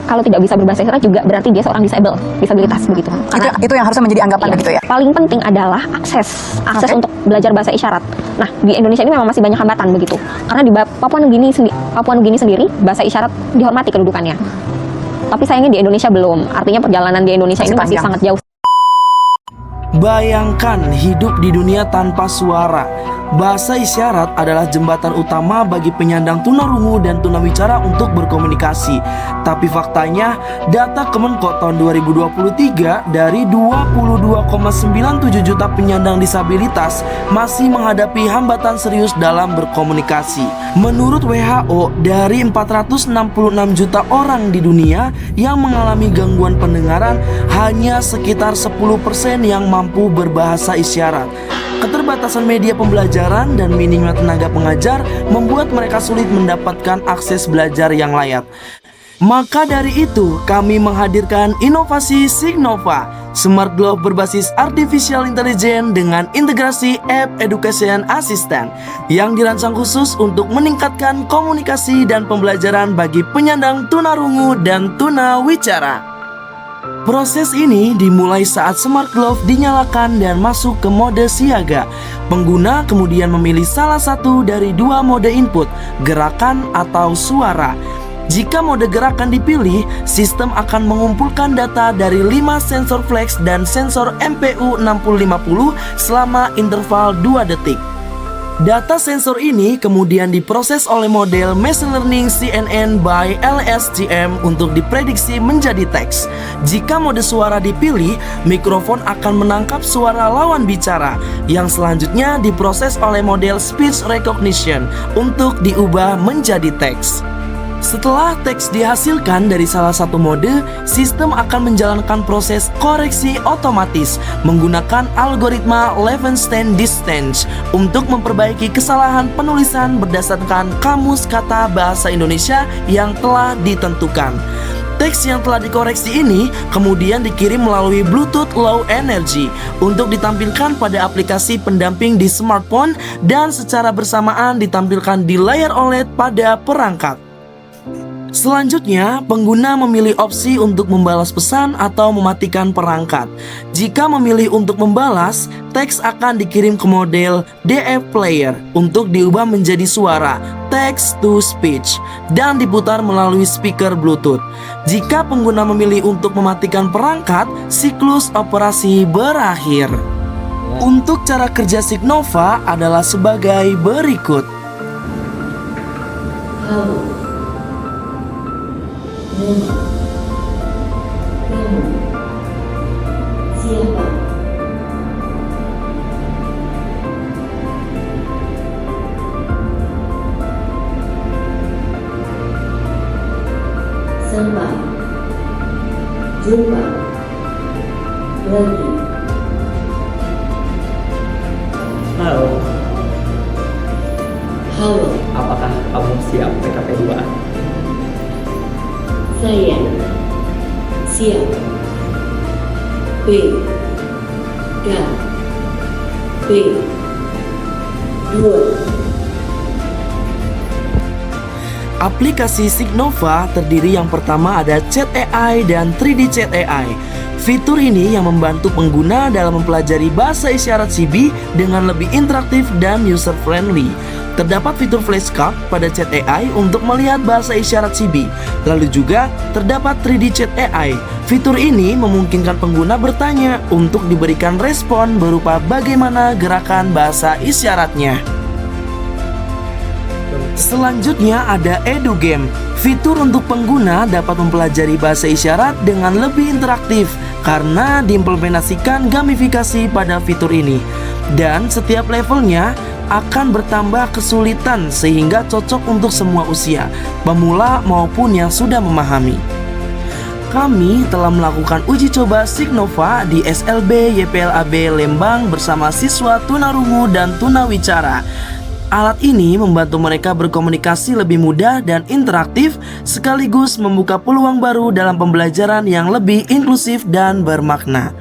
kalau tidak bisa berbahasa isyarat juga berarti dia seorang disabilitas begitu. Karena Itu yang harusnya menjadi anggapan begitu ya. paling penting adalah akses Oke. untuk belajar bahasa isyarat. Nah, di Indonesia ini memang masih banyak hambatan begitu. Karena di Papua Nugini sendiri bahasa isyarat dihormati kedudukannya. Tapi sayangnya di Indonesia belum. Artinya perjalanan di Indonesia Masih ini masih panjang. sangat jauh. Bayangkan hidup di dunia tanpa suara. Bahasa isyarat adalah jembatan utama bagi penyandang tunarungu dan tunawicara untuk berkomunikasi. Tapi faktanya, data Kemenko tahun 2023 dari 22,97 juta penyandang disabilitas masih menghadapi hambatan serius dalam berkomunikasi. Menurut WHO, dari 466 juta orang di dunia yang mengalami gangguan pendengaran, hanya sekitar 10% yang mampu berbahasa isyarat. Keterbatasan media pembelajaran dan minimnya tenaga pengajar membuat mereka sulit mendapatkan akses belajar yang layak. Maka dari itu, kami menghadirkan inovasi Signova, Smart Glove berbasis Artificial Intelligence dengan integrasi App Education Assistant yang dirancang khusus untuk meningkatkan komunikasi dan pembelajaran bagi penyandang tunarungu dan tunawicara. Proses ini dimulai saat Smart Glove dinyalakan dan masuk ke mode siaga. Pengguna kemudian memilih salah satu dari dua mode input, gerakan atau suara. Jika mode gerakan dipilih, sistem akan mengumpulkan data dari 5 sensor flex dan sensor MPU 6050 selama interval 2 detik. Data sensor ini kemudian diproses oleh model Machine Learning CNN by LSTM untuk diprediksi menjadi teks. Jika mode suara dipilih, mikrofon akan menangkap suara lawan bicara yang selanjutnya diproses oleh model Speech Recognition untuk diubah menjadi teks. Setelah teks dihasilkan dari salah satu mode, sistem akan menjalankan proses koreksi otomatis menggunakan algoritma Levenshtein-Distance untuk memperbaiki kesalahan penulisan berdasarkan kamus kata bahasa Indonesia yang telah ditentukan. Teks yang telah dikoreksi ini kemudian dikirim melalui Bluetooth Low Energy untuk ditampilkan pada aplikasi pendamping di smartphone dan secara bersamaan ditampilkan di layar OLED pada perangkat. Selanjutnya, pengguna memilih opsi untuk membalas pesan atau mematikan perangkat. Jika memilih untuk membalas, teks akan dikirim ke model DF Player untuk diubah menjadi suara text to speech dan diputar melalui speaker Bluetooth. Jika pengguna memilih untuk mematikan perangkat, siklus operasi berakhir. Untuk cara kerja Signova adalah sebagai berikut. Halo. Nama, kamu, siapa? Sampai jumpa lagi. Halo, Halo, apakah kamu siap PKP 2? saya siap. B dan B 2. Aplikasi Signova terdiri yang pertama ada Chat AI dan 3D Chat AI. Fitur ini yang membantu pengguna dalam mempelajari bahasa isyarat CB dengan lebih interaktif dan user-friendly. Terdapat fitur flashcard pada Chat AI untuk melihat bahasa isyarat CB. Lalu juga terdapat 3D Chat AI. Fitur ini memungkinkan pengguna bertanya untuk diberikan respon berupa bagaimana gerakan bahasa isyaratnya. Selanjutnya ada EduGame. Fitur untuk pengguna dapat mempelajari bahasa isyarat dengan lebih interaktif karena diimplementasikan gamifikasi pada fitur ini. Dan setiap levelnya akan bertambah kesulitan sehingga cocok untuk semua usia, pemula maupun yang sudah memahami. Kami telah melakukan uji coba Signova di SLB YPLAB Lembang bersama siswa tunarungu dan tunawicara. Alat ini membantu mereka berkomunikasi lebih mudah dan interaktif, sekaligus membuka peluang baru dalam pembelajaran yang lebih inklusif dan bermakna.